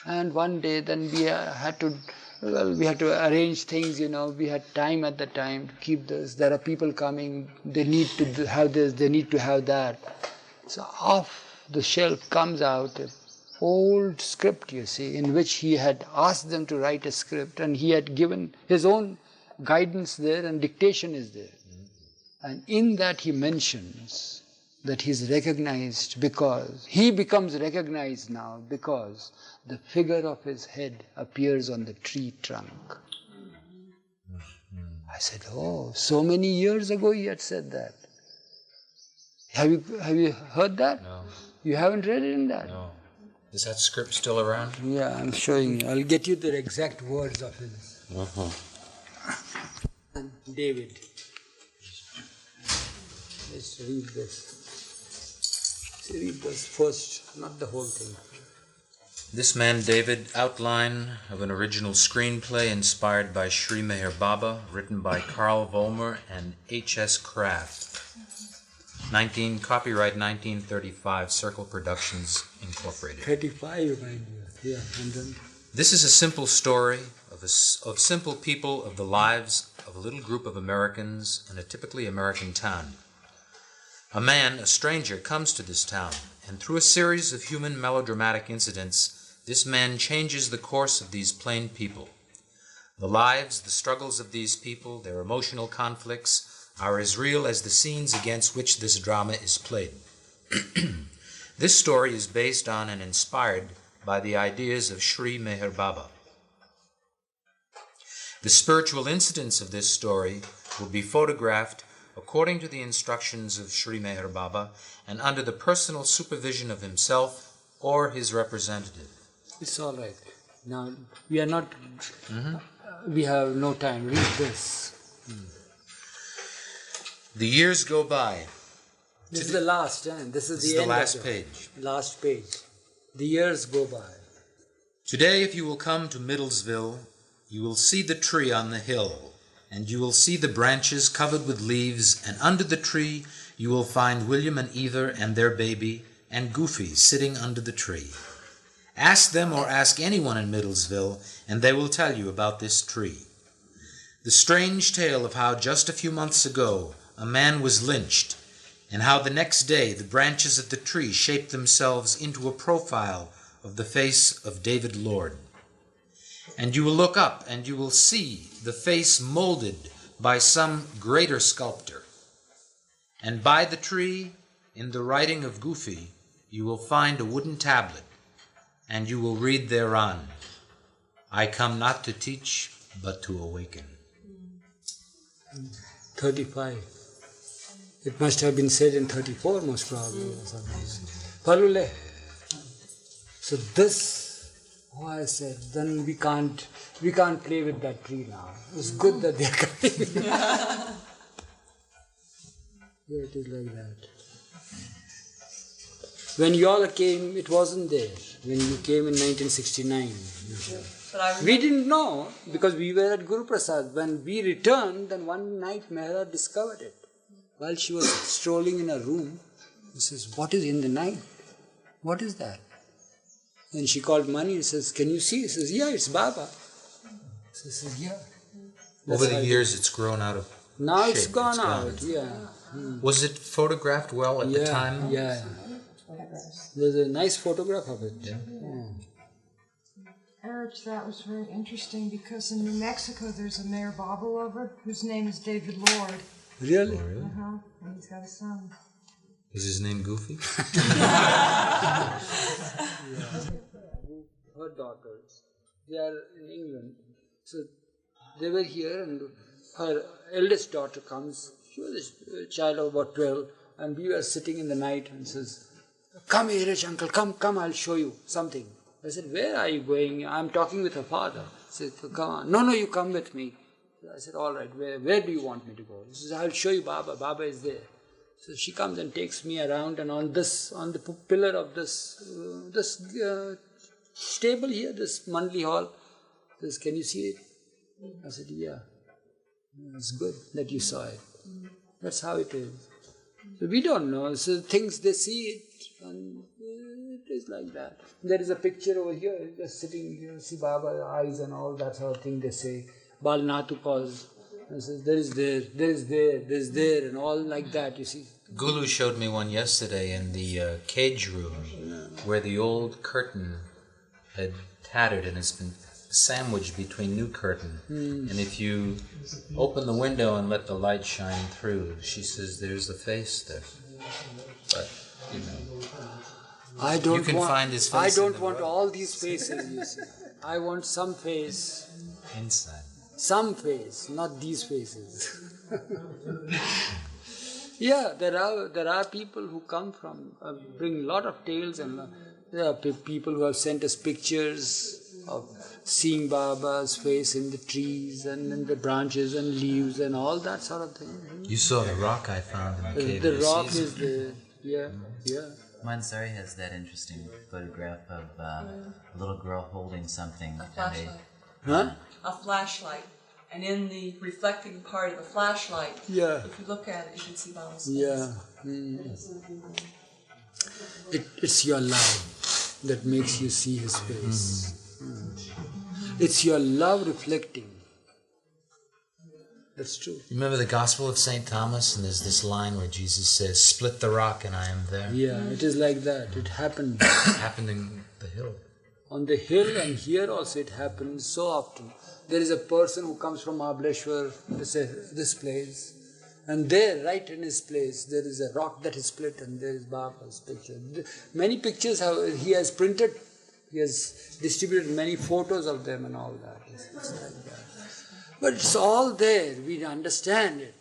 Speaker 1: And one day then we had to arrange things, you know. We had time at the time to keep this. There are people coming, they need to have this, they need to have that. So off the shelf comes out an old script, you see, in which he had asked them to write a script, and he had given his own guidance there, and dictation is there. And in that he mentions that he is recognized because, he becomes recognized now because the figure of his head appears on the tree trunk. I said, oh, so many years ago he had said that. Have you heard that?
Speaker 2: No.
Speaker 1: You haven't read it in that?
Speaker 2: No. Is that script still around?
Speaker 1: Yeah, I'm showing you. I'll get you the exact words of his. David. Let's read this. Read this first, not the whole thing.
Speaker 2: This Man David, outline of an original screenplay inspired by Sri Meher Baba, written by Carl Vollmer and H.S. Kraft. Copyright 1935, Circle Productions, Incorporated.
Speaker 1: 35, mind you. Yeah, and then
Speaker 2: This is a simple story of simple people, of the lives of a little group of Americans in a typically American town. A man, a stranger, comes to this town, and through a series of human melodramatic incidents, this man changes the course of these plain people. The lives, the struggles of these people, their emotional conflicts, are as real as the scenes against which this drama is played. This story is based on and inspired by the ideas of Sri Meher Baba. The spiritual incidents of this story will be photographed according to the instructions of Sri Meher Baba and under the personal supervision of himself or his representative.
Speaker 1: it's all right. Now, we are not, we have no time. Read this.
Speaker 2: The years go by.
Speaker 1: This is the last, this is
Speaker 2: This is
Speaker 1: the
Speaker 2: the
Speaker 1: end
Speaker 2: last
Speaker 1: of
Speaker 2: page.
Speaker 1: Last page. The years go by.
Speaker 2: Today, if you will come to Middlesville, you will see the tree on the hill, and you will see the branches covered with leaves, and under the tree you will find William and Eva and their baby, and Goofy sitting under the tree. Ask them or ask anyone in Middlesville, and they will tell you about this tree. The strange tale of how just a few months ago a man was lynched, and how the next day the branches of the tree shaped themselves into a profile of the face of David Lord. And you will look up and you will see the face molded by some greater sculptor. And by the tree, in the writing of Goofy, you will find a wooden tablet, and you will read thereon, I come not to teach, but to awaken.
Speaker 1: 35. It must have been said in 34 most probably. Or something. Palule. So this, I said, then we can't play with that tree now. It's good that they're coming. Yeah, it is like that. When you all came, it wasn't there. When you came in 1969. We didn't know because we were at Guru Prasad. When we returned, then one night Mehra discovered it. While she was strolling in her room, she says, what is in the night? What is that? And she called Mani and says, can you see? He says, yeah, it's Baba. She says, yeah.
Speaker 2: Over the years, it's grown out of
Speaker 1: Now
Speaker 2: shape.
Speaker 1: it's gone out, yeah.
Speaker 2: Was it photographed well at the time?
Speaker 1: Yeah. There's a nice photograph of it.
Speaker 2: Yeah.
Speaker 5: Eric, that was very interesting because in New Mexico there's a Mayor Baba lover whose name is David Lord.
Speaker 1: Really?
Speaker 5: And he's got a son.
Speaker 2: Is his name Goofy?
Speaker 1: Her daughters, they are in England. So they were here and her eldest daughter comes. She was a child of about 12 and we were sitting in the night and says, come here, Rich uncle, come, I'll show you something. I said, where are you going? I'm talking with her father. He said, come on. No, you come with me. I said, all right, where do you want me to go? He says, I'll show you Baba. Baba is there. So she comes and takes me around and on the pillar of this stable here, this Mandli hall, says, can you see it? I said, yeah. It's good that you saw it. That's how it is. So we don't know. So things, they see it and it is like that. There is a picture over here, just sitting here, see Baba's eyes and all that sort of thing they say. Balnatu calls. There is there, and all like that, you see.
Speaker 2: Gulu showed me one yesterday in the cage room where the old curtain had tattered and it's been sandwiched between new curtain. And if you open the window and let the light shine through, she says there's the face there. But, you know,
Speaker 1: I don't
Speaker 2: you can
Speaker 1: want,
Speaker 2: find his face
Speaker 1: I
Speaker 2: in
Speaker 1: don't
Speaker 2: the
Speaker 1: want
Speaker 2: rug.
Speaker 1: all these faces, you see. I want some face.
Speaker 2: Inside.
Speaker 1: Some face, not these faces. Yeah, there are people who come from, bring a lot of tales, and there are people who have sent us pictures of seeing Baba's face in the trees and in the branches and leaves and all that sort of thing.
Speaker 2: You saw the rock I found in the cave.
Speaker 1: The
Speaker 2: Did you
Speaker 1: rock
Speaker 2: see it?
Speaker 1: is there. Yeah, yeah.
Speaker 6: Mansari has that interesting photograph of a little girl holding something.
Speaker 7: A flashlight.
Speaker 1: Huh?
Speaker 7: A flashlight. And in the reflecting part of the flashlight,
Speaker 1: Yeah.
Speaker 7: if you look at it, you can see Baba's face.
Speaker 1: Yeah. It's your love that makes you see his face. It's your love reflecting. That's true.
Speaker 2: You remember the Gospel of St. Thomas, and there's this line where Jesus says, "Split the rock and I am there."
Speaker 1: Yeah, it is like that. It happened
Speaker 2: It happened in the hill.
Speaker 1: on the hill, and here also it happens so often. There is a person who comes from Mahabaleshwar, this place, and there, right in his place, there is a rock that is split, and there is Baba's picture. Many pictures he has printed, he has distributed many photos of them and all that. It's like that. But it's all there, we understand it.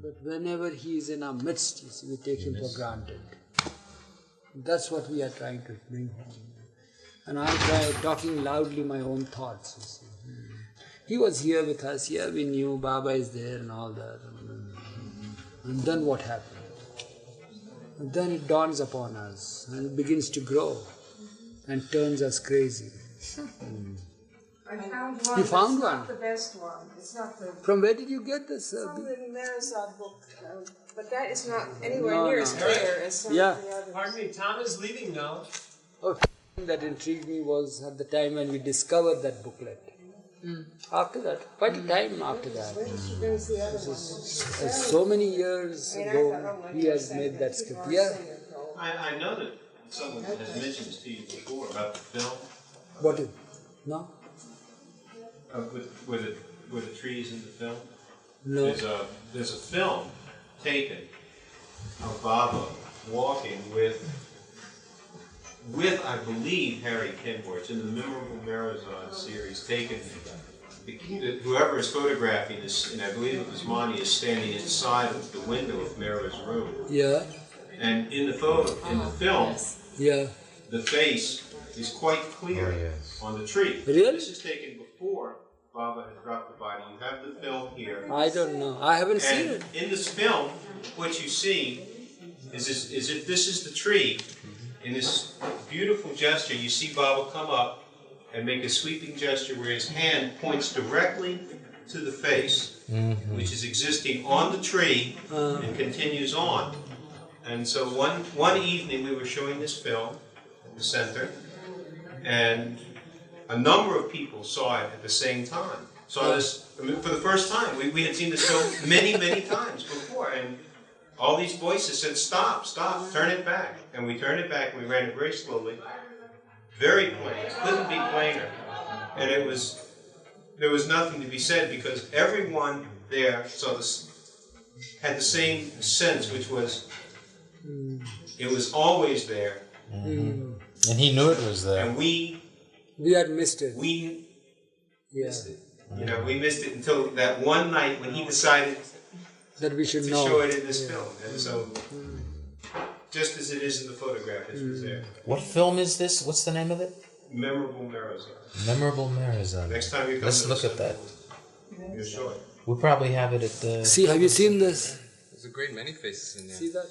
Speaker 1: But whenever he is in our midst, you see, we take him for granted. That's what we are trying to bring home. And I try talking loudly my own thoughts, you see. He was here with us, here we knew Baba is there and all that. And then what happened? And then it dawns upon us and it begins to grow and turns us crazy.
Speaker 5: I found one.
Speaker 1: You found
Speaker 5: it's
Speaker 1: one?
Speaker 5: Not the best one. It's not the.
Speaker 1: From where did you get this?
Speaker 5: It's from the Marizod book, but that is not anywhere
Speaker 1: No,
Speaker 5: near
Speaker 1: no.
Speaker 5: as clear as some
Speaker 1: Yeah.
Speaker 5: of the others.
Speaker 4: Pardon me, Tom is leaving now.
Speaker 1: Oh, that intrigued me was at the time when we discovered that booklet. After that, quite a time after that.
Speaker 5: There's the other one.
Speaker 1: So many years ago, he has made that script. Yeah.
Speaker 8: I know that someone has mentioned this to you before about the film
Speaker 1: What is? No?
Speaker 8: with the trees in the film.
Speaker 1: No.
Speaker 8: There's a film taken of Baba walking with I believe Harry Kenmore. It's in the Memorable Marizod series. Taken, whoever is photographing this, and I believe it was Mani, is standing inside of the window of Mara's room.
Speaker 1: Yeah.
Speaker 8: And in the film,
Speaker 1: Yeah.
Speaker 8: the face is quite clear on the tree.
Speaker 1: Really?
Speaker 8: This is taken before Baba had dropped the body. You have the film here.
Speaker 1: I don't know. I haven't seen
Speaker 8: And
Speaker 1: it.
Speaker 8: in this film, what you see is if this is the tree, in this beautiful gesture, you see Baba come up and make a sweeping gesture where his hand points directly to the face, which is existing on the tree and continues on. And so one evening we were showing this film at the center, and a number of people saw it at the same time. Saw this for the first time. We had seen this film many, many times before, and all these voices said, "Stop, stop, turn it back." And we turned it back, and we ran it very slowly, very plain. It couldn't be plainer. And there was nothing to be said because everyone there had the same sense, which was, it was always there.
Speaker 2: And he knew it was there.
Speaker 8: And we
Speaker 1: had missed it.
Speaker 8: missed it. You know, we missed it until that one night when he decided
Speaker 1: That we should
Speaker 8: to
Speaker 1: know.
Speaker 8: show it in this film. And so, just as it is in the photograph, it was there.
Speaker 2: What film is this? What's the name of it?
Speaker 8: Memorable Marizod.
Speaker 2: Memorable Marizod.
Speaker 8: Next time you come
Speaker 2: Let's
Speaker 8: to
Speaker 2: look
Speaker 8: the
Speaker 2: at that.
Speaker 8: You'll show it.
Speaker 2: We'll probably have it at the...
Speaker 1: See, have you seen this?
Speaker 9: There's a great many faces in there.
Speaker 1: See that?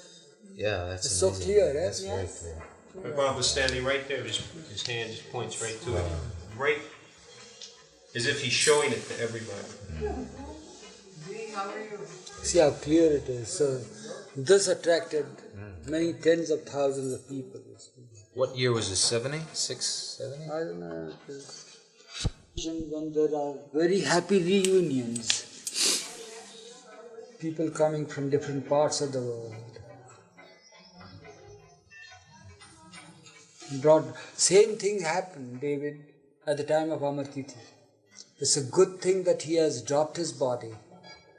Speaker 2: Yeah, that's
Speaker 1: It's so
Speaker 2: amazing.
Speaker 1: clear, eh?
Speaker 2: That's very clear.
Speaker 8: My Bob was standing right there, his hand just points right to it. Right as if he's showing it to everybody.
Speaker 1: See how clear it is. So this attracted many tens of thousands of people. you see.
Speaker 2: What year was this? 70? 70?
Speaker 1: I don't know. It is when there are very happy reunions, people coming from different parts of the world. Same thing happened, David, at the time of Amar Tithi. It's a good thing that he has dropped his body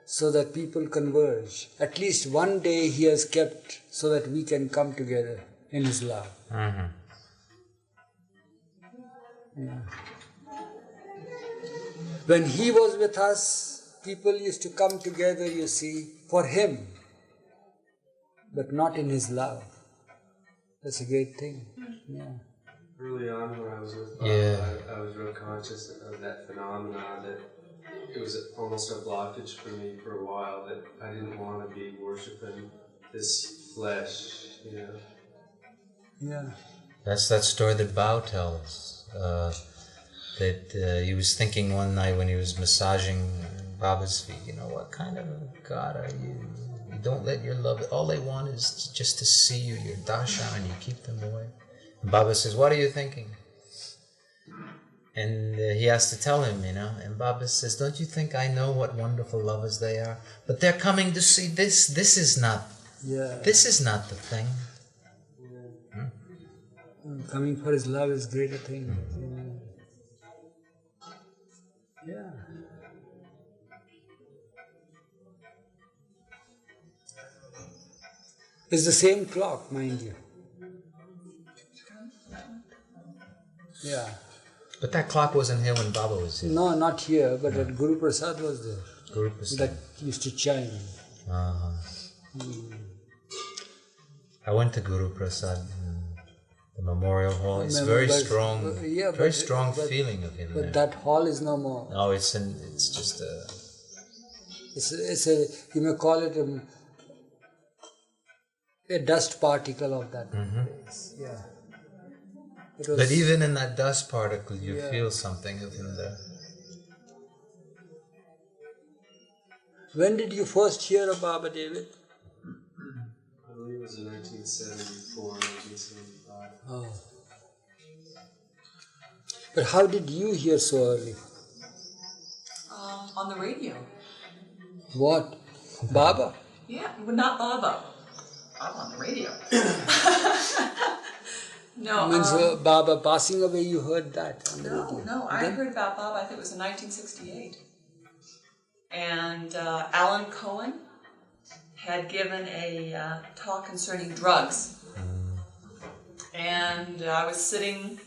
Speaker 1: so that people converge. At least one day he has kept so that we can come together in his love. Yeah. When he was with us, people used to come together, you see, for him, but not in his love. That's a great thing. Yeah.
Speaker 10: Early on when I was with Bob,
Speaker 2: Yeah.
Speaker 10: I was really conscious of that phenomena, that it was almost a blockage for me for a while, that I didn't want to be worshiping this flesh, you know.
Speaker 1: Yeah.
Speaker 2: That's that story that Bao tells. That he was thinking one night when he was massaging Baba's feet, you know, what kind of a God are you? You don't let your love, all they want is just to see you, your darshan, and you keep them away. And Baba says, what are you thinking? And he has to tell him, you know, and Baba says, don't you think I know what wonderful lovers they are? But they're coming to see this. This is not the thing.
Speaker 1: Coming for his love is greater thing. Yeah. It's the same clock, mind you. Yeah.
Speaker 2: But that clock wasn't here when Baba was here.
Speaker 1: No, not here, but at Guru Prasad was there.
Speaker 2: Guru Prasad.
Speaker 1: That used to chime.
Speaker 2: I went to Guru Prasad, the memorial hall. It's very strong, strong feeling of him there.
Speaker 1: But that hall is no more.
Speaker 2: No, it's just a...
Speaker 1: It's a, you may call it a dust particle of that place. Yeah.
Speaker 2: But even in that dust particle, you feel something of him there.
Speaker 1: When did you first hear of Baba, David?
Speaker 10: I believe it was in 1974, 1975.
Speaker 1: Oh. But how did you hear so early?
Speaker 7: On the radio.
Speaker 1: What? Baba?
Speaker 7: Yeah, well, not Baba. Baba on the radio. No.
Speaker 1: Means Baba passing away, you heard that on the radio?
Speaker 7: No, I heard about Baba, I think it was in 1968. And Alan Cohen had given a talk concerning drugs. And I was sitting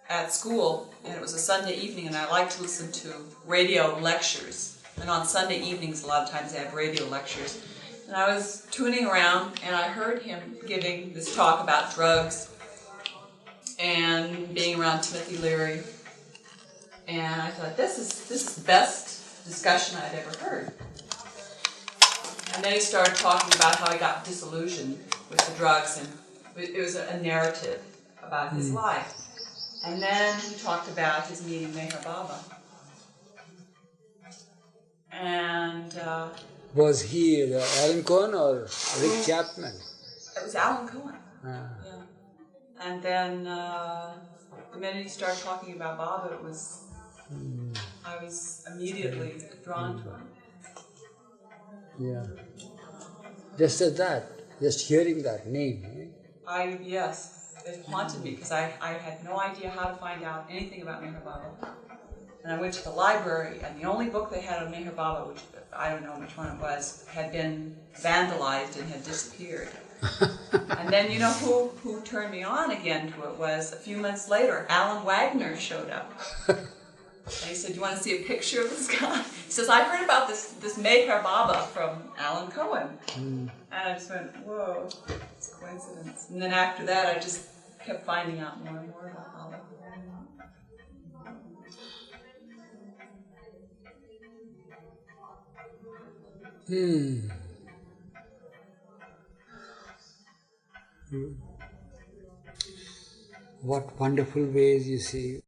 Speaker 7: at school, and it was a Sunday evening, and I like to listen to radio lectures. And on Sunday evenings, a lot of times they have radio lectures. And I was tuning around, and I heard him giving this talk about drugs and being around Timothy Leary. And I thought, this is the best discussion I'd ever heard. And then he started talking about how he got disillusioned with the drugs, and it was a narrative about his life. And then he talked about his meeting Meher Baba. And
Speaker 1: was he Alan Cohen or Rick Chapman?
Speaker 7: it was Alan Cohen.
Speaker 1: Ah.
Speaker 7: Yeah. And then the minute he started talking about Baba, it was I was immediately drawn to him.
Speaker 1: Yeah. Just as that, just hearing that name.
Speaker 7: Yes, it haunted me because I had no idea how to find out anything about Meher Baba. And I went to the library, and the only book they had on Meher Baba, which I don't know which one it was, had been vandalized and had disappeared. And then you know who turned me on again to it was, a few months later, Alan Wagner showed up. And he said, "You want to see a picture of this guy?" He says, "I heard about this Meher Baba from Alan Cohen." And I just went, whoa, it's a coincidence. And then after that, I just kept finding out more and more about Baba.
Speaker 1: What wonderful ways you see.